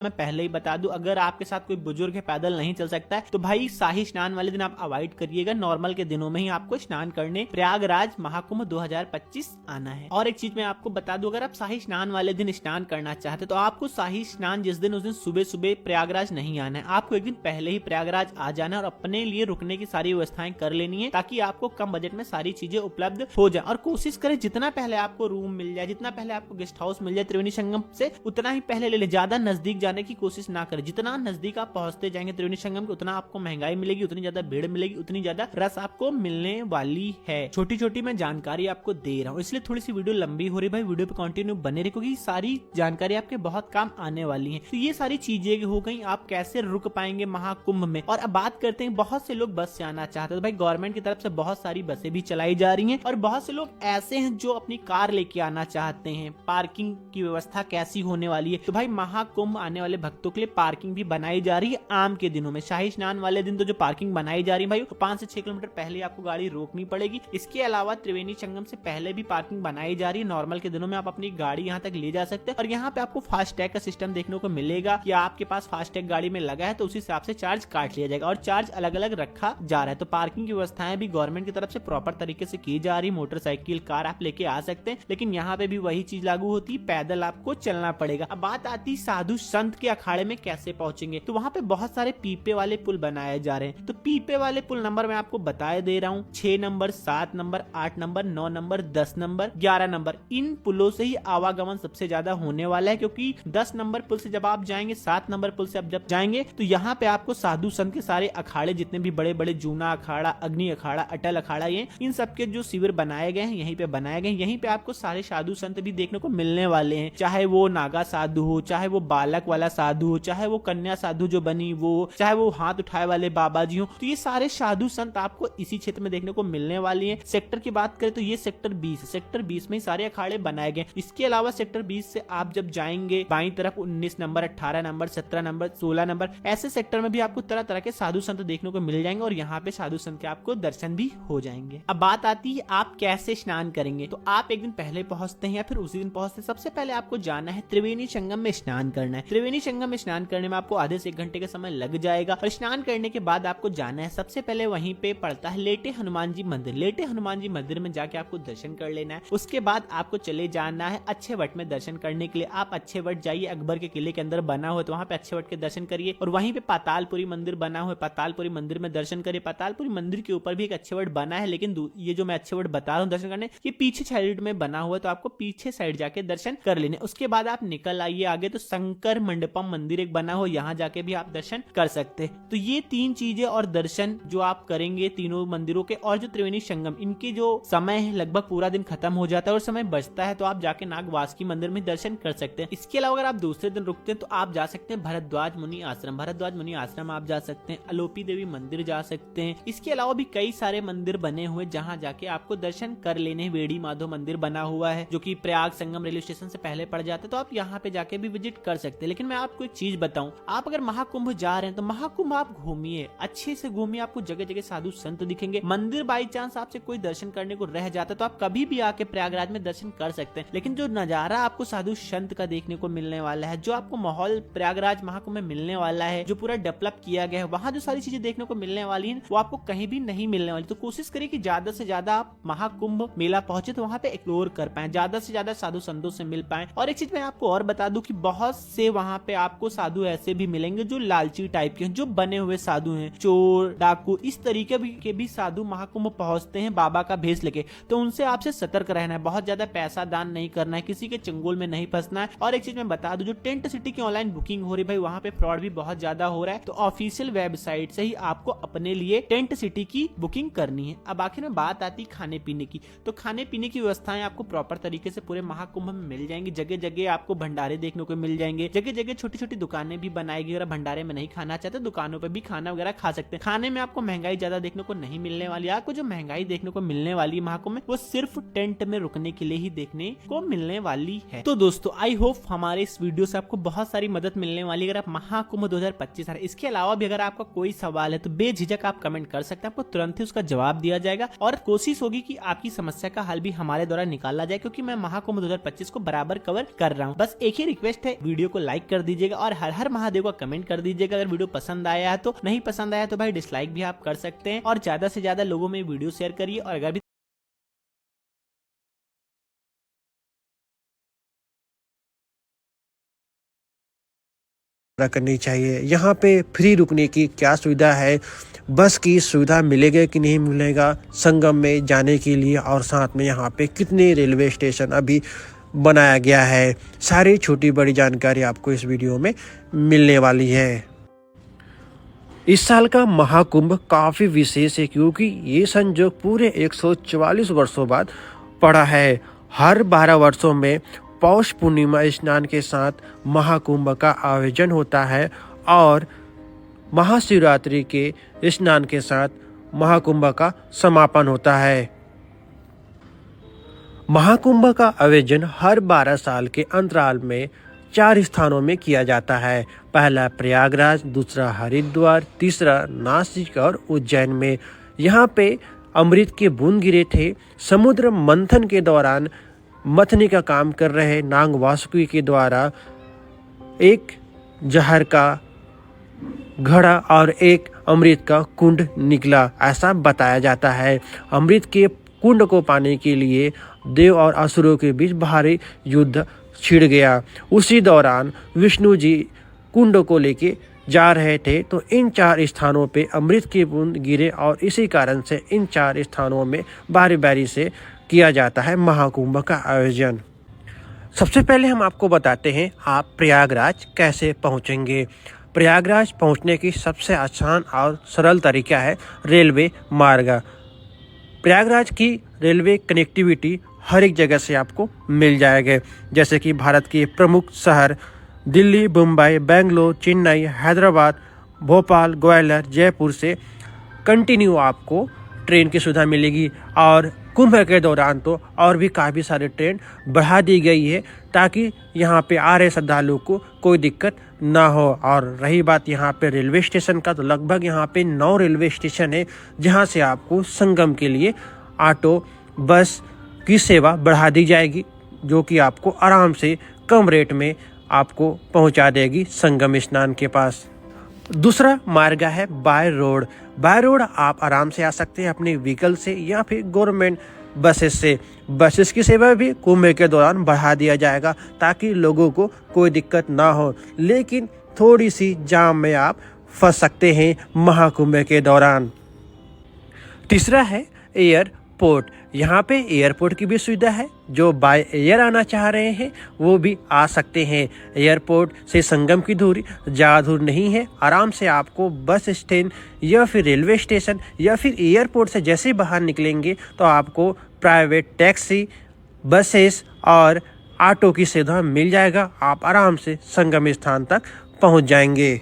मैं पहले ही बता दूं, अगर आपके साथ कोई बुजुर्ग है, पैदल नहीं चल सकता है, तो भाई शाही स्नान वाले दिन आप अवॉइड करिएगा। नॉर्मल के दिनों में ही आपको स्नान करने प्रयागराज महाकुंभ 2025 आना है। और एक चीज मैं आपको बता दूं, अगर आप शाही स्नान वाले दिन स्नान करना चाहते तो आपको शाही स्नान जिस दिन उस दिन सुबह सुबह प्रयागराज नहीं आना है। आपको एक दिन पहले ही प्रयागराज आ जाना है और अपने लिए रुकने की सारी व्यवस्थाएं कर लेनी है, ताकि आपको कम बजट में सारी चीजें उपलब्ध हो जाए। और कोशिश करें जितना पहले आपको रूम मिल जाए, जितना पहले आपको गेस्ट हाउस मिल जाए त्रिवेणी संगम से, उतना ही पहले ले ले। ज्यादा नजदीक जाने की कोशिश ना करें। जितना नजदीक आप पहुंचते जाएंगे त्रिवेणी संगम के, उतना आपको महंगाई मिलेगी, उतनी ज्यादा भीड़ मिलेगी, उतनी ज्यादा रस आपको मिलने वाली है। छोटी छोटी मैं जानकारी आपको दे रहा हूँ, इसलिए थोड़ी सी वीडियो लंबी हो रही है। भाई वीडियो पे कंटिन्यू बने रहे, क्योंकि सारी जानकारी आपके बहुत काम आने वाली है। तो ये सारी चीजें हो गई, आप कैसे रुक पाएंगे महाकुंभ में। और अब बात करते हैं, बहुत से लोग बस से आना चाहते हैं, तो भाई गवर्नमेंट की तरफ से बहुत सारी बसें भी चलाई जा रही हैं। और बहुत से लोग ऐसे हैं जो अपनी कार लेके आना चाहते हैं। पार्किंग की व्यवस्था कैसी होने वाली है, तो भाई महाकुंभ आने वाले भक्तों के लिए पार्किंग भी बनाई जा रही है। आम के दिनों में शाही स्नान वाले दिन तो जो पार्किंग बनाई जा रही है भाई, तो 5 से 6 किलोमीटर पहले आपको गाड़ी रोकनी पड़ेगी। इसके अलावा त्रिवेणी संगम से पहले भी पार्किंग बनाई जा रही है। नॉर्मल के दिनों में आप अपनी गाड़ी यहाँ तक ले जा सकते हैं। और यहाँ पे आपको फास्टैग का सिस्टम देखने को मिलेगा कि आपके पास फास्टैग गाड़ी में लगा है तो उस हिसाब से चार्ज काट लिया जाएगा, और चार्ज अलग अलग रखा जा रहा है। तो पार्किंग की व्यवस्थाएं भी गवर्नमेंट की तरफ से प्रॉपर तरीके से की जा रही है। मोटरसाइकिल कार आप लेके आ सकते हैं, लेकिन यहाँ पे भी वही चीज लागू होती है, पैदल आपको चलना पड़ेगा। अब बात आती साधु संत के अखाड़े में कैसे पहुंचेंगे, तो वहां पे बहुत सारे पीपे वाले पुल बनाए जा रहे हैं। तो पीपे वाले पुल नंबर मैं आपको बताए दे रहा हूँ, 6 number, 7 number, 8 number, 9 number, 10 number, 11 number. इन पुलों से ही आवागमन सबसे ज्यादा होने वाला है, क्योंकि 10 नंबर पुल से जब आप जाएंगे, 7 नंबर पुल से आप जब जाएंगे, तो यहाँ पे आपको साधु संत के सारे अखाड़े, जितने भी बड़े बड़े जूना अखाड़ा, अग्नि अखाड़ा, अटल अखाड़ा, ये इन सबके जो शिविर बनाए गए हैं यहीं पे बनाए गए हैं। यहीं पे आपको सारे साधु संत भी देखने को मिलने वाले हैं, चाहे वो नागा साधु हो, चाहे वो बालक वाला साधु हो, चाहे वो कन्या साधु जो बनी वो, चाहे वो हाथ उठाए वाले बाबा जी हो। तो ये सारे साधु संत आपको इसी क्षेत्र में देखने को मिलने वाली हैं। सेक्टर की बात करें तो ये सेक्टर 20, सेक्टर 20 में ही सारे अखाड़े बनाए गए। इसके अलावा सेक्टर 20 से आप जब जाएंगे बाईं तरफ 19 नंबर, 18 नंबर, 17 नंबर, 16 नंबर, ऐसे सेक्टर में भी आपको तरह तरह के साधु संत देखने को मिल जाएंगे, और यहाँ पे साधु संत के आपको दर्शन भी हो जाएंगे। अब बात आती है आप कैसे स्नान करेंगे, तो आप एक दिन पहले पहुंचते हैं या फिर उसी दिन पहुंचते हैं। सबसे पहले आपको जाना है त्रिवेणी संगम में स्नान करना है। त्रिवेणी संगम में स्नान करने में आपको आधे से 1 घंटे का समय लग जाएगा। और स्नान करने के बाद आपको जाना है, सबसे पहले वहीं पे पड़ता है लेटे हनुमान जी मंदिर। लेटे हनुमान जी मंदिर में जाके आपको दर्शन कर लेना है। उसके बाद आपको चले जाना है अच्छे वट में दर्शन करने के लिए। आप अच्छे वट जाइए, अकबर के किले के अंदर बना हुआ, तो वहाँ पे अच्छे वट के दर्शन करिए। और वहीं पे पातालपुरी मंदिर बना हुआ है, पातालपुरी मंदिर में दर्शन करिए। पातालपुरी मंदिर के ऊपर भी एक अच्छे वट बना है, लेकिन ये जो मैं अच्छे वट बता रहा हूँ दर्शन करने, ये पीछे साइड में बना हुआ है, तो आपको पीछे साइड जाके दर्शन कर लेने। उसके बाद आप निकल आइए आगे, तो शंकर मंडपम मंदिर एक बना हो, यहाँ जाके भी आप दर्शन कर सकते हैं। तो ये 3 चीजें और दर्शन जो आप करेंगे तीनों मंदिरों के, और जो त्रिवेणी संगम, इनके जो समय है लगभग पूरा दिन खत्म हो जाता है और समय बचता है, तो आप जाके नागवासुकी मंदिर में दर्शन कर सकते हैं। इसके अलावा अगर आप दूसरे दिन रुकते हैं तो आप जा सकते हैं भरद्वाज मुनि आश्रम। भरद्वाज मुनि आश्रम आप जा सकते हैं, अलोपी देवी मंदिर जा सकते हैं। इसके अलावा भी कई सारे मंदिर बने हुए जहाँ जाके आपको दर्शन कर लेने। वेड़ी माधव मंदिर बना हुआ है जो कि प्रयाग संगम रेलवे स्टेशन से पहले पड़ जाता है, तो आप यहाँ पे जाके भी विजिट कर सकते हैं। लेकिन मैं आपको एक चीज बताऊं, आप अगर महाकुंभ जा रहे हैं तो महाकुंभ आप घूमिए, अच्छे से घूमिए। आपको जगह जगह साधु संत दिखेंगे। मंदिर बाई चांस आपसे कोई दर्शन करने को रह जाता है तो आप कभी भी आके प्रयागराज में दर्शन कर सकते हैं। लेकिन जो नजारा आपको साधु संत का देखने को मिलने वाला है, जो आपको माहौल प्रयागराज महाकुंभ में मिलने वाला है, जो पूरा डेवलप किया गया है, वहाँ जो सारी चीजें देखने को मिलने वाली है, वो आपको कहीं भी नहीं मिलने वाली। तो कोशिश करिए कि ज्यादा से ज्यादा आप महाकुंभ मेला पहुंचे तो वहाँ पे एक्सप्लोर कर पाए, ज्यादा से ज्यादा साधु संतों से मिल पाए। और एक चीज मैं आपको और बता दूं कि बहुत से वहाँ पे आपको साधु ऐसे भी मिलेंगे जो लालची टाइप के हैं, जो बने हुए साधु हैं, चोर डाकू, इस तरीके के भी साधु महाकुंभ पहुंचते हैं बाबा का भेष लेके। तो उनसे आपसे सतर्क रहना है, बहुत ज्यादा पैसा दान नहीं करना है, किसी के चंगुल में नहीं फंसना है। और एक चीज मैं बता दूं, जो टेंट सिटी की ऑनलाइन बुकिंग हो रही भाई, वहाँ पे फ्रॉड भी बहुत ज्यादा हो रहा है। तो ऑफिशियल वेबसाइट से ही आपको अपने लिए टेंट सिटी की बुकिंग करनी है। अब आखिर में बात आती खाने पीने की, तो खाने पीने की व्यवस्थाएं आपको प्रॉपर तरीके से पूरे महाकुंभ में मिल जाएंगी। जगह जगह आपको भंडारे देखने को मिल जाएंगे, जगह जगह छोटी छोटी दुकानें भी बनाएगी। अगर भंडारे में नहीं खाना चाहते, दुकानों पे भी खाना वगैरह खा सकते हैं। खाने में आपको महंगाई ज्यादा देखने को नहीं मिलने वाली। आपको जो महंगाई देखने को मिलने वाली है महाकुंभ में, वो सिर्फ टेंट में रुकने के लिए ही देखने को मिलने वाली है। तो दोस्तों आई होप हमारे इस वीडियो से आपको बहुत सारी मदद मिलने वाली है। अगर आप महाकुंभ 2025 इसके अलावा भी अगर आपका कोई सवाल है तो बेझिझक आप कमेंट कर सकते हैं, आपको तुरंत ही उसका जवाब दिया जाएगा। और कोशिश होगी कि आपकी समस्या का हल भी हमारे द्वारा निकाला जाए, क्योंकि मैं महाकुंभ 2025 को बराबर कवर कर रहा हूँ। बस एक ही रिक्वेस्ट है, वीडियो को लाइक कर दीजिएगा और हर हर महादेव का कमेंट कर दीजिएगा। अगर वीडियो पसंद आया है तो, नहीं पसंद आया तो भाई डिसलाइक भी आप कर सकते हैं। और ज्यादा से ज्यादा लोगों में वीडियो शेयर करिए। और अगर भी करनी चाहिए। यहाँ पे फ्री रुकने की क्या सुविधा है, बस की सुविधा मिलेगा कि नहीं मिलेगा संगम में जाने के लिए, और साथ में यहाँ पे कितने रेलवे स्टेशन अभी बनाया गया है, सारी छोटी बड़ी जानकारी आपको इस वीडियो में मिलने वाली है। इस साल का महाकुंभ काफ़ी विशेष है क्योंकि ये संयोग पूरे 144 वर्षों बाद पड़ा है। हर 12 वर्षों में पौष पूर्णिमा स्नान के साथ महाकुंभ का आयोजन होता है और महाशिवरात्रि के स्नान के साथ महाकुंभ का समापन होता है। महाकुंभ का आयोजन हर 12 साल के अंतराल में 4 स्थानों में किया जाता है। पहला प्रयागराज, दूसरा हरिद्वार, तीसरा नासिक और उज्जैन में। यहाँ पे अमृत के बूंद गिरे थे। समुद्र मंथन के दौरान मथने का काम कर रहे नाग वासुकी के द्वारा एक जहर का घड़ा और एक अमृत का कुंड निकला, ऐसा बताया जाता है। अमृत के कुंड को पाने के लिए देव और असुरों के बीच भारी युद्ध छिड़ गया। उसी दौरान विष्णु जी कुंड को लेके जा रहे थे तो इन 4 स्थानों पे अमृत के बूंद गिरे और इसी कारण से इन 4 स्थानों में बारी बारी से किया जाता है महाकुंभ का आयोजन। सबसे पहले हम आपको बताते हैं आप प्रयागराज कैसे पहुंचेंगे। प्रयागराज पहुंचने की सबसे आसान और सरल तरीका है रेलवे मार्ग। प्रयागराज की रेलवे कनेक्टिविटी हर एक जगह से आपको मिल जाएगा, जैसे कि भारत के प्रमुख शहर दिल्ली, मुंबई, बेंगलोर, चेन्नई, हैदराबाद, भोपाल, ग्वालियर, जयपुर से कंटिन्यू आपको ट्रेन की सुविधा मिलेगी। और कुंभ के दौरान तो और भी काफ़ी सारे ट्रेन बढ़ा दी गई है ताकि यहाँ पे आ रहे श्रद्धालुओं को कोई दिक्कत ना हो। और रही बात यहाँ पे रेलवे स्टेशन का, तो लगभग यहाँ पे 9 रेलवे स्टेशन है जहाँ से आपको संगम के लिए ऑटो, बस की सेवा बढ़ा दी जाएगी, जो कि आपको आराम से कम रेट में आपको पहुँचा देगी संगम स्नान के पास। दूसरा मार्ग है बाय रोड। बाय रोड आप आराम से आ सकते हैं अपने व्हीकल से या फिर गवर्नमेंट बसेस से। बसेस की सेवा भी कुंभ के दौरान बढ़ा दिया जाएगा ताकि लोगों को कोई दिक्कत ना हो, लेकिन थोड़ी सी जाम में आप फंस सकते हैं महाकुंभ के दौरान। तीसरा है एयरपोर्ट। यहाँ पे एयरपोर्ट की भी सुविधा है, जो बाय एयर आना चाह रहे हैं वो भी आ सकते हैं। एयरपोर्ट से संगम की दूरी ज़्यादा दूर नहीं है, आराम से आपको बस स्टैंड या फिर रेलवे स्टेशन या फिर एयरपोर्ट से जैसे बाहर निकलेंगे तो आपको प्राइवेट टैक्सी, बसेस और ऑटो की सुविधा मिल जाएगा। आप आराम से संगम स्थान तक पहुँच जाएंगे।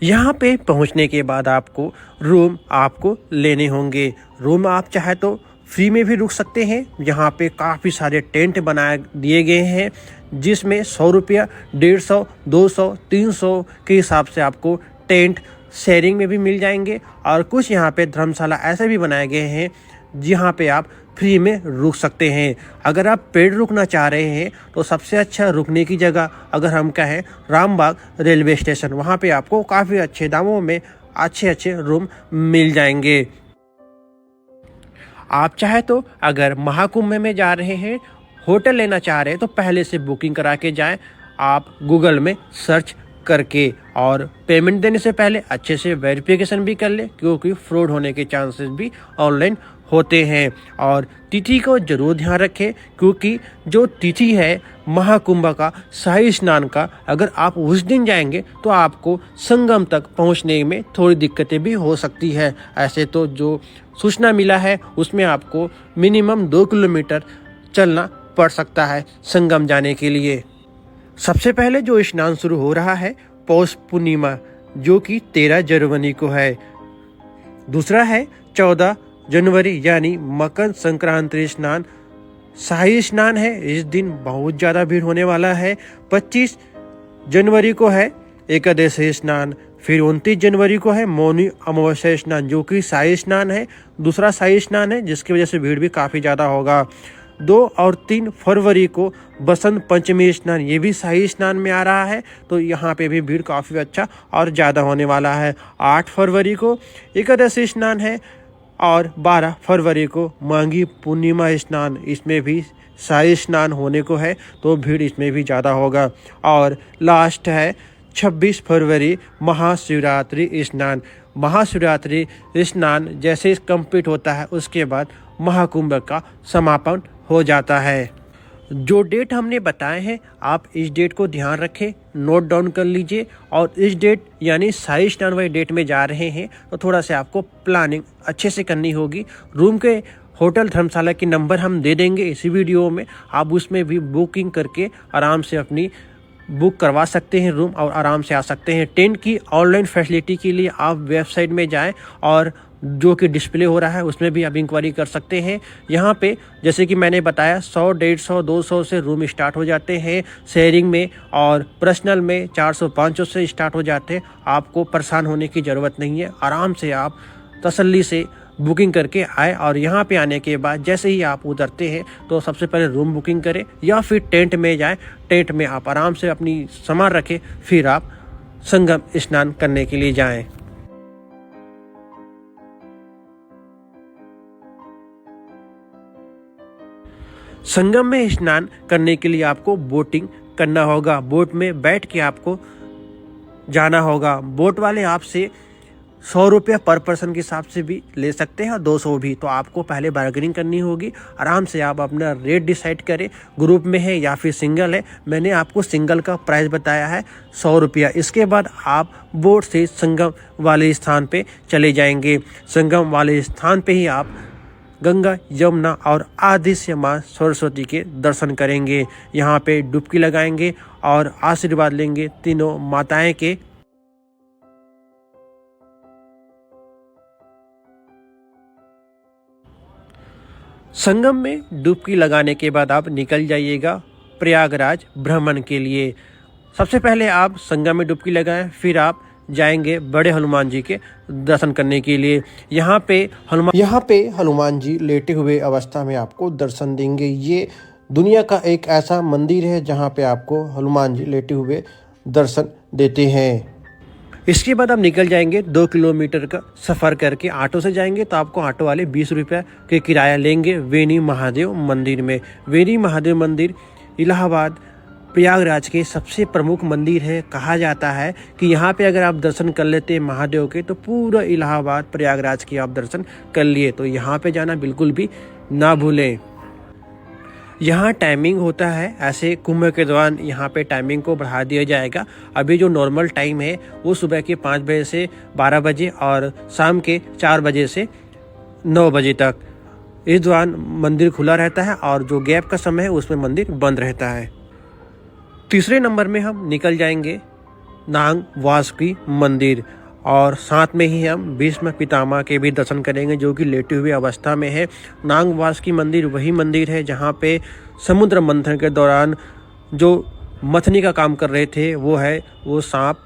यहाँ पे पहुँचने के बाद आपको रूम आपको लेने होंगे। रूम आप चाहे तो फ्री में भी रुक सकते हैं। यहाँ पे काफ़ी सारे टेंट बनाए दिए गए हैं जिसमें 100 रुपया, 150, 200, 300 के हिसाब से आपको टेंट शेयरिंग में भी मिल जाएंगे। और कुछ यहाँ पे धर्मशाला ऐसे भी बनाए गए हैं जहाँ पे आप फ्री में रुक सकते हैं। अगर आप पेड रुकना चाह रहे हैं तो सबसे अच्छा रुकने की जगह अगर हम कहें रामबाग रेलवे स्टेशन, वहाँ पे आपको काफ़ी अच्छे दामों में अच्छे रूम मिल जाएंगे। आप चाहे तो अगर महाकुंभ में जा रहे हैं, होटल लेना चाह रहे हैं तो पहले से बुकिंग करा के जाएं आप गूगल में सर्च करके, और पेमेंट देने से पहले अच्छे से वेरिफिकेशन भी कर ले क्योंकि फ्रॉड होने के चांसेस भी ऑनलाइन होते हैं। और तिथि को जरूर ध्यान रखें क्योंकि जो तिथि है महाकुंभ का शाही स्नान का, अगर आप उस दिन जाएंगे तो आपको संगम तक पहुंचने में थोड़ी दिक्कतें भी हो सकती है। ऐसे तो जो सूचना मिला है उसमें आपको मिनिमम 2 किलोमीटर चलना पड़ सकता है संगम जाने के लिए। सबसे पहले जो स्नान शुरू हो रहा है पौष पूर्णिमा, जो कि 13 जनवरी को है। दूसरा है 14 जनवरी यानी मकर संक्रांति स्नान, शाही स्नान है। इस दिन बहुत ज़्यादा भीड़ होने वाला है। 25 जनवरी को है एकादशी स्नान। फिर 29 जनवरी को है मौनी अमावस्या स्नान, जो कि शाही स्नान है, दूसरा शाही स्नान है जिसकी वजह से भीड़ भी काफ़ी ज़्यादा होगा। 2 और 3 फरवरी को बसंत पंचमी स्नान, ये भी शाही स्नान में आ रहा है, तो यहाँ पे भी भीड़ काफ़ी अच्छा और ज़्यादा होने वाला है। 8 फरवरी को एकादशी स्नान है और 12 फरवरी को माघी पूर्णिमा स्नान, इसमें भी शाही स्नान होने को है, तो भीड़ इसमें भी ज़्यादा होगा। और लास्ट है 26 फरवरी महाशिवरात्रि स्नान। महाशिवरात्रि स्नान जैसे कंप्लीट होता है उसके बाद महाकुंभ का समापन हो जाता है। जो डेट हमने बताए हैं आप इस डेट को ध्यान रखें, नोट डाउन कर लीजिए। और इस डेट यानी शाही स्नान वाली डेट में जा रहे हैं तो थोड़ा सा आपको प्लानिंग अच्छे से करनी होगी। रूम के होटल धर्मशाला के नंबर हम दे देंगे इसी वीडियो में, आप उसमें भी बुकिंग करके आराम से अपनी बुक करवा सकते हैं रूम और आराम से आ सकते हैं। टेंट की ऑनलाइन फैसिलिटी के लिए आप वेबसाइट में जाएं और जो कि डिस्प्ले हो रहा है उसमें भी आप इंक्वायरी कर सकते हैं। यहाँ पे जैसे कि मैंने बताया 100, 150, 200 से रूम स्टार्ट हो जाते हैं शेयरिंग में, और पर्सनल में 400, 500 से स्टार्ट हो जाते हैं। आपको परेशान होने की ज़रूरत नहीं है, आराम से आप तसल्ली से बुकिंग करके आए। और यहाँ पे आने के बाद जैसे ही आप उतरते हैं तो सबसे पहले रूम बुकिंग करें या फिर टेंट में जाएं। टेंट में आप आराम से अपनी सामान रखें, फिर आप संगम स्नान करने के लिए जाएं। संगम में स्नान करने के लिए आपको बोटिंग करना होगा, बोट में बैठ के आपको जाना होगा। बोट वाले आपसे 100 रुपये पर पर्सन के हिसाब से भी ले सकते हैं और 200 भी, तो आपको पहले बार्गेनिंग करनी होगी। आराम से आप अपना रेट डिसाइड करें, ग्रुप में है या फिर सिंगल है। मैंने आपको सिंगल का प्राइस बताया है 100 रुपया। इसके बाद आप बोट से संगम वाले स्थान पे चले जाएंगे। संगम वाले स्थान पे ही आप गंगा, यमुना और आदि से माँ सरस्वती के दर्शन करेंगे। यहाँ पे डुबकी लगाएंगे और आशीर्वाद लेंगे तीनों माताएं के। संगम में डुबकी लगाने के बाद आप निकल जाइएगा प्रयागराज भ्रमण के लिए। सबसे पहले आप संगम में डुबकी लगाएं, फिर आप जाएंगे बड़े हनुमान जी के दर्शन करने के लिए। यहाँ पे हनुमान जी लेटे हुए अवस्था में आपको दर्शन देंगे। ये दुनिया का एक ऐसा मंदिर है जहाँ पे आपको हनुमान जी लेटे हुए दर्शन देते हैं। इसके बाद आप निकल जाएंगे 2 किलोमीटर का सफ़र करके। ऑटो से जाएंगे तो आपको ऑटो वाले 20 रुपये के किराया लेंगे वेणी महादेव मंदिर में। वेणी महादेव मंदिर इलाहाबाद प्रयागराज के सबसे प्रमुख मंदिर है। कहा जाता है कि यहाँ पे अगर आप दर्शन कर लेते हैं महादेव के तो पूरा इलाहाबाद प्रयागराज के आप दर्शन कर लिए, तो यहाँ पे जाना बिल्कुल भी ना भूलें। यहाँ टाइमिंग होता है, ऐसे कुंभ के दौरान यहाँ पे टाइमिंग को बढ़ा दिया जाएगा। अभी जो नॉर्मल टाइम है वो सुबह के 5 बजे से 12 बजे और शाम के 4 बजे से 9 बजे तक। इस दौरान मंदिर खुला रहता है और जो गैप का समय है उसमें मंदिर बंद रहता है। तीसरे नंबर में हम निकल जाएंगे नाग वासुकी मंदिर, और साथ में ही हम भीष्म पितामह के भी दर्शन करेंगे जो कि लेटे हुए अवस्था में है। नाग वासुकी मंदिर वही मंदिर है जहाँ पे समुद्र मंथन के दौरान जो मथनी का काम कर रहे थे वो सांप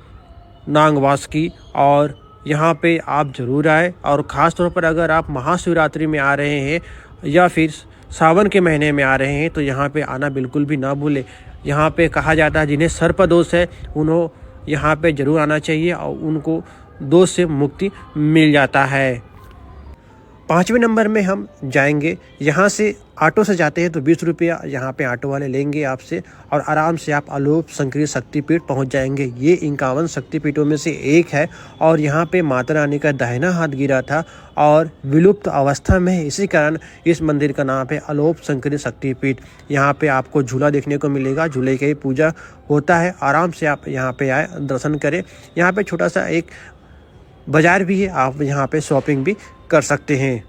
नाग वासुकी। और यहाँ पे आप जरूर आए, और ख़ास तौर पर अगर आप महाशिवरात्रि में आ रहे हैं या फिर सावन के महीने में आ रहे हैं तो यहाँ पे आना बिल्कुल भी ना भूले। यहाँ पे कहा जाता है जिन्हें सर्पदोष है उन्हों यहाँ पे जरूर आना चाहिए और उनको दोष से मुक्ति मिल जाता है। 5वें नंबर में हम जाएंगे, यहाँ से ऑटो से जाते हैं तो 20 रुपया यहाँ पे ऑटो वाले लेंगे आपसे, और आराम से आप आलोप संक्रिय शक्तिपीठ पहुँच जाएंगे। ये 51 शक्तिपीठों में से एक है और यहाँ पे माता रानी का दाहिना हाथ गिरा था और विलुप्त अवस्था में है, इसी कारण इस मंदिर का नाम है आलोप संक्रिय शक्तिपीठ। यहाँ पे आपको झूला देखने को मिलेगा, झूले की पूजा होता है। आराम से आप यहाँ पे आए, दर्शन करें। यहाँ पे छोटा सा एक बाजार भी है, आप यहाँ पे शॉपिंग भी कर सकते हैं।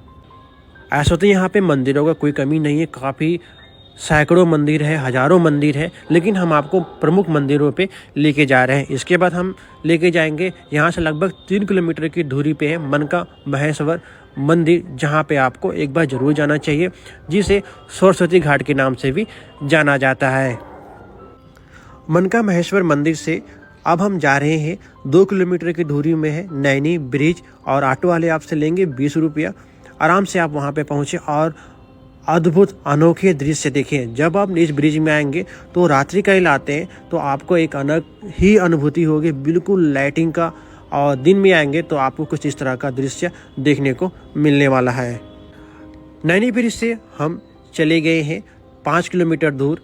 ऐसा तो यहाँ पे मंदिरों का कोई कमी नहीं है, काफ़ी सैकड़ों मंदिर है, हज़ारों मंदिर है, लेकिन हम आपको प्रमुख मंदिरों पे लेके जा रहे हैं। इसके बाद हम लेके जाएंगे यहाँ से लगभग 3 किलोमीटर की दूरी पे है मनका महेश्वर मंदिर, जहाँ पे आपको एक बार ज़रूर जाना चाहिए, जिसे सरस्वती घाट के नाम से भी जाना जाता है। मनका महेश्वर मंदिर से अब हम जा रहे हैं 2 किलोमीटर की दूरी में है नैनी ब्रिज, और ऑटो वाले आपसे लेंगे 20 रुपया। आराम से आप वहाँ पे पहुँचे और अद्भुत अनोखे दृश्य देखें। जब आप इस ब्रिज में आएंगे तो रात्रि का लाते हैं तो आपको एक अलग ही अनुभूति होगी, बिल्कुल लाइटिंग का। और दिन में आएंगे तो आपको कुछ इस तरह का दृश्य देखने को मिलने वाला है। नैनी ब्रिज से हम चले गए हैं 5 किलोमीटर दूर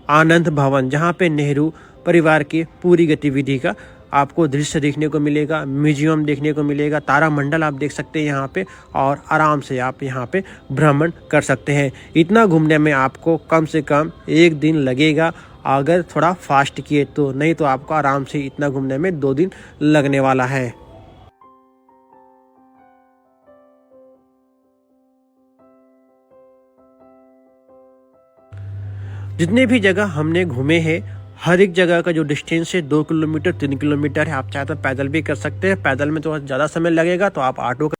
आनंद भवन, जहाँ पे नेहरू परिवार की पूरी गतिविधि का आपको दृश्य देखने को मिलेगा, म्यूजियम देखने को मिलेगा, तारामंडल आप देख सकते हैं यहाँ पे, और आराम से आप यहाँ पे भ्रमण कर सकते हैं। इतना घूमने में आपको कम से कम 1 दिन लगेगा अगर थोड़ा फास्ट किए तो, नहीं तो आपको आराम से इतना घूमने में 2 दिन लगने वाला है। जितने भी जगह हमने घूमे हैं, हर एक जगह का जो डिस्टेंस है 2 किलोमीटर 3 किलोमीटर है। आप चाहे तो पैदल भी कर सकते हैं, पैदल में तो ज़्यादा समय लगेगा तो आप ऑटो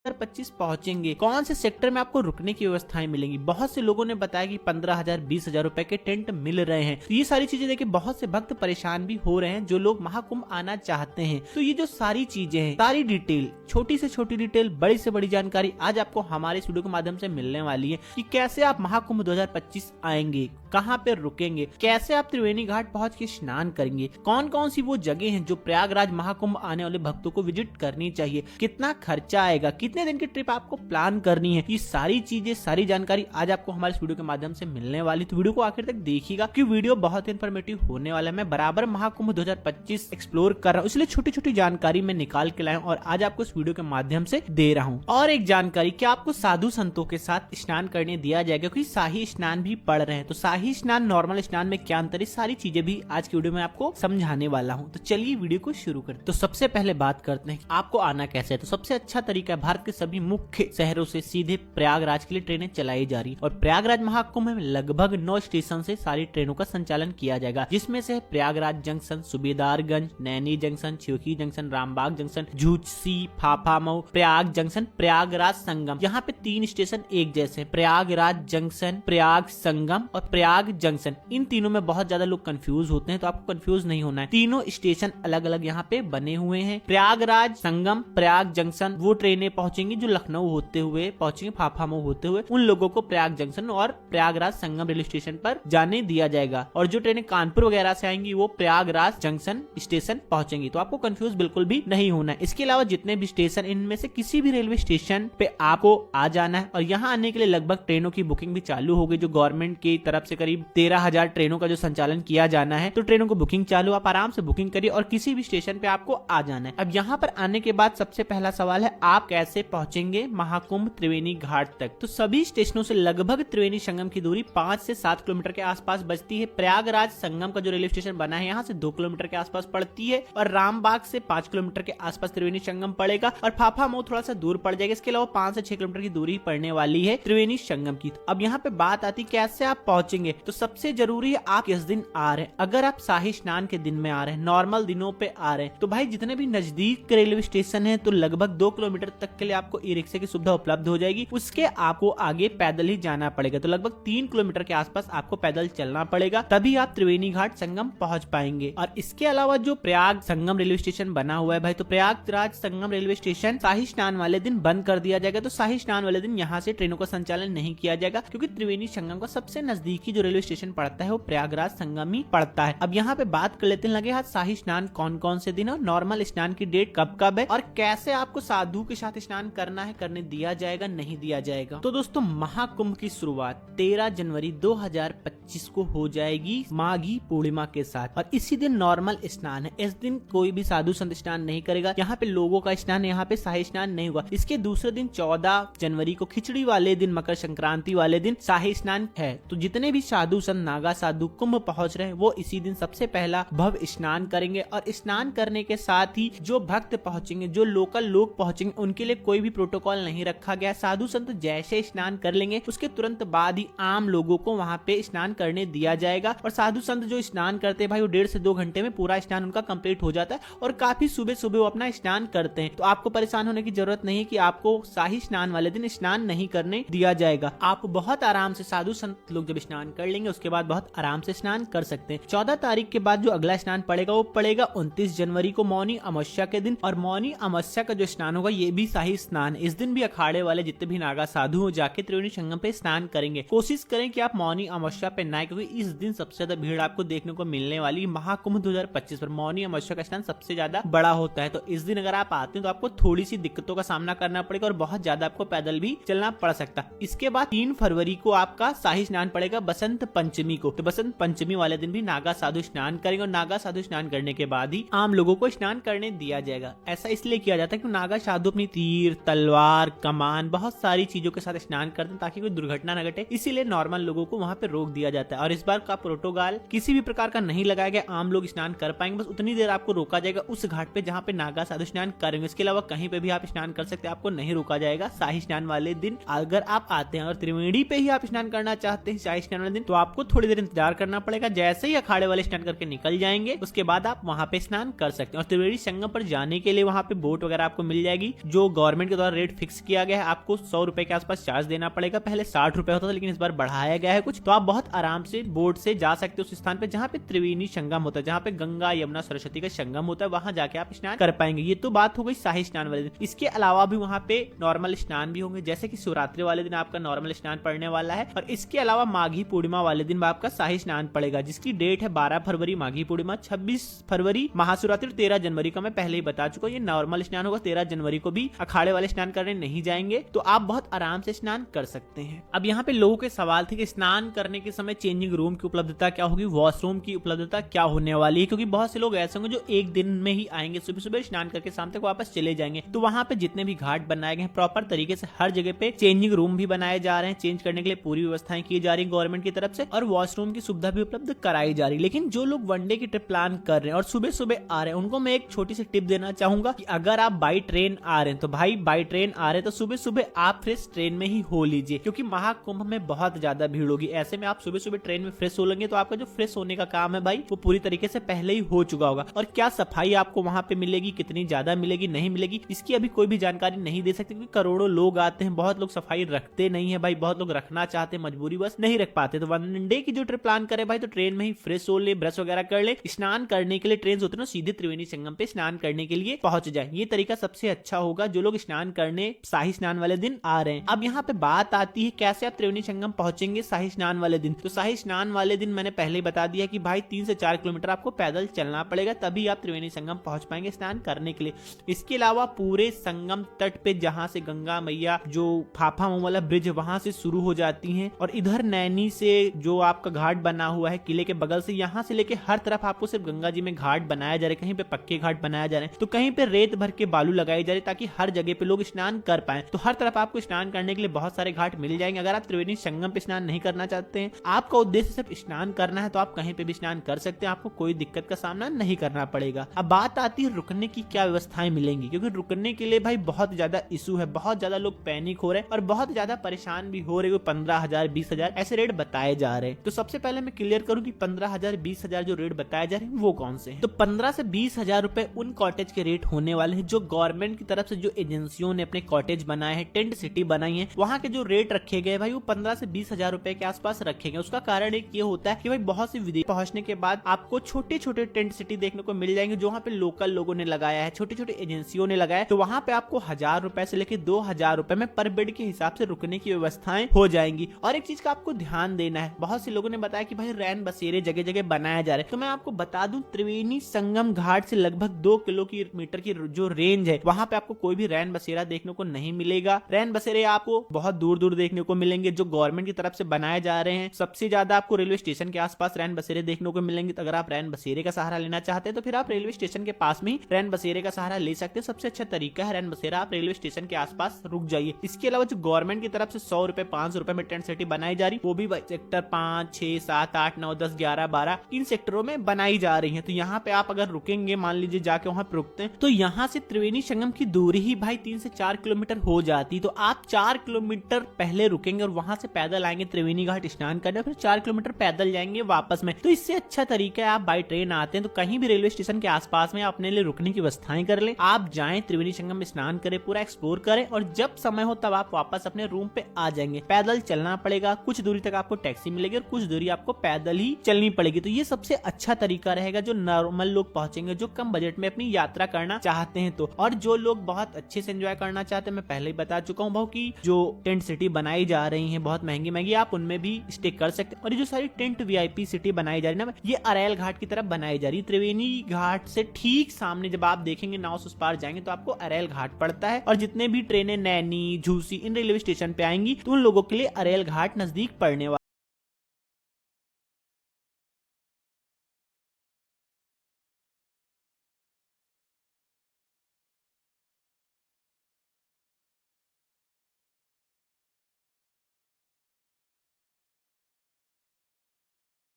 25 पहुंचेंगे। कौन से सेक्टर में आपको रुकने की व्यवस्थाएं मिलेंगी? बहुत से लोगों ने बताया कि 15,000 20,000 रुपए के टेंट मिल रहे हैं। तो ये सारी चीजें देखिए बहुत से भक्त परेशान भी हो रहे हैं जो लोग महाकुंभ आना चाहते हैं। तो ये जो सारी चीजें हैं, सारी डिटेल, छोटी से छोटी डिटेल, बड़ी से बड़ी जानकारी आज आपको हमारे इस वीडियो के माध्यम से मिलने वाली है कि कैसे आप महाकुंभ 2025 आएंगे, कहाँ पे रुकेंगे, कैसे आप त्रिवेणी घाट पहुंच के स्नान करेंगे, कौन कौन सी वो जगह हैं जो प्रयागराज महाकुंभ आने वाले भक्तों को विजिट करनी चाहिए, कितना खर्चा आएगा, कितने दिन की ट्रिप आपको प्लान करनी है। ये सारी चीजें, सारी जानकारी आज आपको हमारे इस वीडियो के माध्यम से मिलने वाली। तो वीडियो को आखिर तक देखिएगा क्योंकि वीडियो बहुत इन्फॉर्मेटिव होने वाला है। मैं बराबर महाकुंभ 2025 एक्सप्लोर कर रहा हूँ, इसलिए छोटी छोटी जानकारी मैं निकाल के लाया हूँ और आज आपको इस वीडियो के माध्यम से दे रहा हूँ। और एक जानकारी, क्या आपको साधु संतों के साथ स्नान करने दिया जाएगा, क्योंकि शाही स्नान भी पढ़ रहे हैं। तो शाही स्नान नॉर्मल स्नान में क्या अंतर है, सारी चीजें भी आज की वीडियो में आपको समझाने वाला हूँ। तो चलिए वीडियो को शुरू करते। तो सबसे पहले बात करते हैं आपको आना कैसे है। तो सबसे अच्छा तरीका है, भारत के सभी मुख्य शहरों से सीधे प्रयागराज के लिए ट्रेनें चलाई जा रही और प्रयागराज महाकुंभ में लगभग 9 स्टेशन से सारी ट्रेनों का संचालन किया जाएगा, जिसमें से Prayagraj junction, Subedarganj, Naini junction, Chhivki junction, Rambagh junction, Jhusi, Phaphamau, Prayag junction, Prayagraj Sangam. यहाँ पे 3 स्टेशन एक जैसे हैं, प्रयागराज जंक्शन, प्रयाग संगम और प्रयाग जंक्शन। इन तीनों में बहुत ज्यादा लोग कंफ्यूज होते हैं, तो आपको कंफ्यूज नहीं होना है। तीनों स्टेशन अलग अलग यहाँ पे बने हुए हैं। प्रयागराज संगम, प्रयाग जंक्शन वो ट्रेनें पहुंचेंगी जो लखनऊ होते हुए पहुंचेंगे, फाफामऊ होते हुए। उन लोगों को प्रयाग जंक्शन और प्रयागराज संगम रेलवे स्टेशन पर जाने दिया जाएगा, और जो ट्रेनें कानपुर वगैरह से आएंगी वो प्रयागराज जंक्शन स्टेशन पहुंचेंगी। तो आपको कंफ्यूज बिल्कुल भी नहीं होना है। इसके अलावा जितने भी स्टेशन, इनमें से किसी भी रेलवे स्टेशन पे आपको आ जाना है, और यहाँ आने के लिए लगभग ट्रेनों की बुकिंग भी चालू हो गई। जो गवर्नमेंट की तरफ से करीब 13,000 ट्रेनों का जो संचालन किया जाना है, तो ट्रेनों को बुकिंग चालू, आप आराम से बुकिंग करिए और किसी भी स्टेशन पे आपको आ जाना है। अब यहाँ पर आने के बाद सबसे पहला सवाल है, आप कैसे पहुंचेंगे महाकुंभ त्रिवेणी घाट तक। तो सभी स्टेशनों से लगभग त्रिवेणी संगम की दूरी 5 से 7 किलोमीटर के आसपास बचती है। प्रयागराज संगम का जो रेलवे स्टेशन बना है यहाँ से 2 किलोमीटर के आसपास पड़ती है, और रामबाग से 5 किलोमीटर के आसपास त्रिवेणी संगम पड़ेगा, और फाफामऊ थोड़ा सा दूर पड़ जाएगा। इसके अलावा 5 से 6 किलोमीटर की दूरी पड़ने वाली है त्रिवेणी संगम की। अब यहाँ पे बात आती कैसे आप पहुंचेंगे। तो सबसे जरूरी है आप किस दिन आ रहे हैं। अगर आप शाही स्नान के दिन में आ रहे हैं, नॉर्मल दिनों पे आ रहे हैं, तो भाई जितने भी नजदीक रेलवे स्टेशन है, तो लगभग 2 किलोमीटर तक के लिए आपको ई रिक्शा की सुविधा उपलब्ध हो जाएगी। उसके आपको आगे पैदल ही जाना पड़ेगा, तो लगभग 3 किलोमीटर के आसपास आपको पैदल चलना पड़ेगा, तभी आप त्रिवेणी घाट संगम पहुंच पाएंगे। और इसके अलावा जो प्रयाग संगम रेलवे स्टेशन बना हुआ है भाई, तो प्रयागराज संगम रेलवे स्टेशन शाही स्नान वाले दिन बंद कर दिया जाएगा। तो शाही स्नान वाले दिन यहाँ से ट्रेनों का संचालन नहीं किया जाएगा, क्योंकि त्रिवेणी संगम का सबसे नजदीकी जो रेलवे स्टेशन पड़ता है वो प्रयागराज संगम ही पड़ता है। अब यहाँ पे बात कर लेते हैं लगे हाथ शाही स्नान कौन कौन से दिन, और नॉर्मल स्नान की डेट कब कब है, और कैसे आपको साधु के साथ स्नान करना है, करने दिया जाएगा नहीं दिया जाएगा। तो दोस्तों महाकुंभ की शुरुआत 13 जनवरी 2025 को हो जाएगी माघी पूर्णिमा के साथ, और इसी दिन नॉर्मल स्नान है। इस दिन कोई भी साधु संत स्नान नहीं करेगा। यहाँ पे लोगों का स्नान, यहाँ पे शाही स्नान नहीं हुआ। इसके दूसरे दिन 14 जनवरी को खिचड़ी वाले दिन, मकर संक्रांति वाले दिन शाही स्नान है। तो जितने भी साधु संत, नागा साधु कुंभ पहुंच रहे हैं, वो इसी दिन सबसे पहला भव्य स्नान करेंगे। और स्नान करने के साथ ही जो भक्त पहुंचेंगे, जो लोकल लोग पहुंचेंगे, उनके लिए कोई भी प्रोटोकॉल नहीं रखा गया। साधु संत जैसे स्नान कर लेंगे उसके तुरंत बाद ही आम लोगों को वहां पे स्नान करने दिया जाएगा। और साधु संत जो स्नान करते हैं भाई, वो 1.5 से 2 घंटे में पूरा स्नान उनका कंप्लीट हो जाता है, और काफी सुबह सुबह वो अपना स्नान करते हैं। तो आपको परेशान होने की जरूरत नहीं है कि आपको शाही स्नान वाले दिन स्नान नहीं करने दिया जाएगा। आप बहुत आराम से, साधु संत लोग जब स्नान कर लेंगे, उसके बाद बहुत आराम से स्नान कर सकते हैं। 14 तारीख के बाद जो अगला स्नान पड़ेगा वो पड़ेगा 29 जनवरी को मौनी अमावस्या के दिन। और मौनी अमावस्या का जो स्नान होगा ये भी शाही स्नान। इस दिन भी अखाड़े वाले जितने भी नागा साधु हो जाके त्रिवेणी संगम पे स्नान करेंगे। कोशिश करें कि आप मौनी अमावस्या पे ना आए, क्योंकि इस दिन सबसे ज्यादा भीड़ आपको देखने को मिलने वाली महाकुंभ 2025 पर। मौनी अमावस्या का स्नान सबसे ज्यादा बड़ा होता है, तो इस दिन अगर आप आते हैं तो आपको थोड़ी सी दिक्कतों का सामना करना पड़ेगा और बहुत ज्यादा आपको पैदल भी चलना पड़ सकता है। इसके बाद 3 फरवरी को आपका शाही स्नान पड़ेगा बसंत पंचमी को। तो बसंत पंचमी वाले दिन भी नागा साधु स्नान करेंगे और नागा साधु स्नान करने के बाद ही आम लोगों को स्नान करने दिया जाएगा। ऐसा इसलिए किया जाता है कि नागा साधु अपनी तीर, तलवार, कमान, बहुत सारी चीजों के साथ स्नान करते हैं ताकि कोई दुर्घटना न घटे, इसीलिए नॉर्मल लोगों को वहां पे रोक दिया जाता है। और इस बार का प्रोटोकॉल किसी भी प्रकार का नहीं लगाया गया, आम लोग स्नान कर पाएंगे, बस उतनी देर आपको रोका जाएगा उस घाट पे जहाँ पे नागा साधु स्नान करेंगे। इसके अलावा कहीं पे भी आप स्नान कर सकते हैं, आपको नहीं रोका जाएगा शाही स्नान वाले दिन। अगर आप आते हैं और त्रिवेणी पे ही आप स्नान करना चाहते हैं शाही स्नान वाले दिन, तो आपको थोड़ी देर इंतजार करना पड़ेगा। जैसे ही अखाड़े वाले स्नान करके निकल जाएंगे उसके बाद आप वहाँ पे स्नान कर सकते हैं। और त्रिवेणी संगम पर जाने के लिए वहाँ पे बोट वगैरह आपको मिल जाएगी, जो गवर्नमेंट के द्वारा रेट फिक्स किया गया है। आपको 100 रुपए के आसपास चार्ज देना पड़ेगा, पहले 60 रुपए होता था लेकिन इस बार बढ़ाया गया है कुछ। तो आप बहुत आराम से बोट से जा सकते हो उस स्थान पे जहाँ पे त्रिवेणी संगम होता है, जहाँ पे गंगा यमुना सरस्वती का संगम होता है, वहां जाके आप स्नान कर पाएंगे। ये तो बात हो गई शाही स्नान वाले दिन। इसके अलावा भी वहाँ पे नॉर्मल स्नान भी होंगे, जैसे कि शिवरात्रि वाले दिन आपका नॉर्मल स्नान पड़ने वाला है। और इसके अलावा माघी पूर्णिमा वाले दिन आपका शाही स्नान पड़ेगा, जिसकी डेट है 12 फरवरी माघी पूर्णिमा, 26 फरवरी महाशिवरात्रि, 13 जनवरी का मैं पहले ही बता चुका हूँ ये नॉर्मल स्नान होगा। 13 जनवरी को भी अखाड़े वाले स्नान करने नहीं जाएंगे, तो आप बहुत आराम से स्नान कर सकते हैं। अब यहाँ पे लोगों के सवाल थे कि स्नान करने के समय चेंजिंग रूम की उपलब्धता क्या होगी, वॉशरूम की उपलब्धता क्या होने वाली है, क्योंकि बहुत से लोग ऐसे होंगे जो एक दिन में ही आएंगे, सुबह सुबह स्नान करके शाम तक वापस चले जाएंगे। तो वहाँ पे जितने भी घाट बनाए गए हैं प्रॉपर तरीके से हर जगह पे चेंजिंग रूम भी बनाए जा रहे हैं, चेंज करने के लिए पूरी व्यवस्थाएं की जा रही है गवर्नमेंट की तरफ से, और वॉशरूम की सुविधा भी उपलब्ध कराई जा रही है। लेकिन जो लोग वनडे की ट्रिप प्लान कर रहे हैं और सुबह सुबह आ रहे हैं, उनको मैं एक छोटी सी टिप देना चाहूंगा कि अगर आप बाई ट्रेन आ रहे हैं तो भाई बाई ट्रेन आ रहे हैं तो सुबह सुबह आप फ्रेश ट्रेन में ही हो लीजिए, क्योंकि महाकुंभ में बहुत ज्यादा भीड़ होगी। ऐसे में आप सुबह सुबह ट्रेन में फ्रेश हो लेंगे तो आपका जो फ्रेश होने का काम है भाई वो पूरी तरीके से पहले ही हो चुका होगा। और क्या सफाई आपको वहां पे मिलेगी, कितनी ज्यादा मिलेगी, नहीं मिलेगी, इसकी अभी कोई भी जानकारी नहीं दे सकते, क्योंकि करोड़ों लोग आते हैं, बहुत लोग सफाई रखते नहीं है भाई, बहुत लोग रखना चाहते हैं, मजबूरी बस नहीं रख पाते। तो वनडे की जो ट्रिप प्लान करे भाई तो ट्रेन में ही फ्रेश हो ले, ब्रश वगैरह कर ले, स्नान करने के लिए ट्रेन से उतरो, सीधे त्रिवेणी संगम पे स्नान करने के लिए पहुंच जाए। ये तरीका सबसे अच्छा होगा जो लोग स्नान करने शाही स्नान वाले दिन आ रहे हैं। अब यहाँ पे बात आती है कैसे आप त्रिवेणी संगम पहुंचेंगे शाही स्नान वाले दिन। तो शाही स्नान वाले दिन मैंने पहले ही बता दिया कि भाई 3 से 4 किलोमीटर आपको पैदल चलना पड़ेगा, तभी आप त्रिवेणी संगम पहुंच पाएंगे स्नान करने के लिए। इसके अलावा पूरे संगम तट पे जहां से गंगा मैया जो फाफा वाला ब्रिज वहां से शुरू हो जाती हैं, और इधर नैनी से जो आपका घाट बना हुआ है किले के बगल से, यहाँ से लेके हर तरफ आपको सिर्फ गंगा जी में घाट बनाया जा रहा है, कहीं पे पक्के घाट बनाया जा रहे हैं तो कहीं पे रेत भर के बालू लगाई जा रही है, ताकि हर जगह पे लोग स्नान कर पाए। तो हर तरफ आपको स्नान करने के लिए बहुत सारे घाट मिल जाएंगे। अगर आप त्रिवेणी संगम पे स्नान नहीं करना चाहते हैं, आपका उद्देश्य सिर्फ स्नान करना है, तो आप कहीं पे भी स्नान कर सकते हैं, आपको कोई दिक्कत का सामना नहीं करना पड़ेगा। अब बात आती है रुकने की क्या व्यवस्थाएं मिलेंगी, क्योंकि रुकने के लिए भाई बहुत ज्यादा इशू है, बहुत ज्यादा लोग पैनिक हो रहे हैं और बहुत ज्यादा परेशान भी हो रहे हैं। 15,000 20,000 ऐसे रेट बताए जा रहे हैं। तो सबसे पहले मैं क्लियर करूं कि 15,000 20,000 जो रेट बताए जा रहे हैं वो कौन से हैं। तो 15 से 20,000 रुपए उन कॉटेज के रेट होने वाले हैं जो गवर्नमेंट की तरफ से, जो एजेंसियों ने अपने कॉटेज बनाए हैं, टेंट सिटी बनाई है, वहां के जो रेट रखे गए भाई वो 15 से 20,000 रुपए के आसपास रखे गए। उसका कारण एक ये होता है कि भाई बहुत से विदेश पहुंचने के बाद आपको छोटे छोटे टेंट सिटी देखने को मिल जाएंगे, जो वहाँ पे लोकल लोगों ने लगाया है, छोटी छोटी एजेंसियों ने लगाया है। तो वहाँ पे आपको 1,000 रुपए से लेकर 2,000 रुपए में पर बेड के हिसाब से रुकने की व्यवस्थाएं हो जाएंगी। और एक चीज का आपको ध्यान देना है, बहुत से लोगों ने बताया कि भाई रैन बसेरे जगह जगह बनाया जा रहा है, तो मैं आपको बता दूं त्रिवेणी संगम घाट से लगभग 2 किलोमीटर की जो रेंज है वहाँ पे आपको कोई भी रैन बसेरा देखने को नहीं मिलेगा। रैन बसेरे आपको बहुत दूर दूर देखने को मिलेंगे जो गवर्नमेंट की तरफ से बनाए जा रहे हैं। सबसे ज्यादा आपको रेलवे स्टेशन के आसपास रैन बसेरे देखने को मिलेंगे। तो अगर आप रैन बसेरे का सहारा लेना चाहते हैं तो फिर आप रेलवे स्टेशन के पास में ही रैन बसेरे का सहारा ले सकते हैं। सबसे अच्छा तरीका है रैन बसेरा, आप रेलवे स्टेशन के आसपास रुक जाइए। इसके अलावा जो गवर्नमेंट की तरफ से 100 रुपए 500 रुपए में टेंट सिटी बनाई जा रही, वो भी सेक्टर 5 6 7 8 9 10 11 12 इन सेक्टरों में बनाई जा रही है। तो यहाँ पे आप अगर रुकेंगे, मान लीजिए जाके वहाँ पे रुकते हैं, तो यहाँ से त्रिवेणी संगम की दूरी ही भाई 3 से 4 किलोमीटर हो जाती। तो आप 4 किलोमीटर पहले रुकेंगे और वहां से पैदल आएंगे त्रिवेणी घाट स्नान करने, फिर 4 किलोमीटर पैदल जाएंगे वापस में। तो इससे अच्छा तरीका है आप बाई ट्रेन आते हैं तो कहीं भी रेलवे स्टेशन के आसपास में अपने लिए रुकने की व्यवस्थाएं कर ले, आप जाएं त्रिवेणी संगम में स्नान करें, पूरा एक्सप्लोर करें, और जब समय हो तब आप वापस अपने रूम पे आ जाएंगे। पैदल चलना पड़ेगा, कुछ दूरी तक आपको टैक्सी मिलेगी और कुछ दूरी आपको पैदल ही चलनी पड़ेगी। तो ये सबसे अच्छा तरीका रहेगा जो नॉर्मल लोग पहुंचेंगे, जो कम बजट में अपनी यात्रा करना चाहते हैं। तो और जो लोग बहुत अच्छे से एंजॉय करना चाहते हैं, मैं पहले ही बता चुका हूँ भाव की जो टेंट सिटी बनाई जा रही है बहुत महंगी महंगी, आप उनमें भी स्टे कर सकते हैं। और ये जो सारी टेंट वीआईपी सिटी बनाई जा रही है ना, ये अरेल घाट की तरफ बनाई जा रही है। त्रिवेणी घाट से ठीक सामने जब आप देखेंगे नाव से उस पार जाएंगे तो आपको अरेल घाट पड़ता है। और जितने भी ट्रेनें नैनी, झूसी इन रेलवे स्टेशन पे आएंगी तो उन लोगों के लिए अरेल घाट नजदीक पड़ने वाला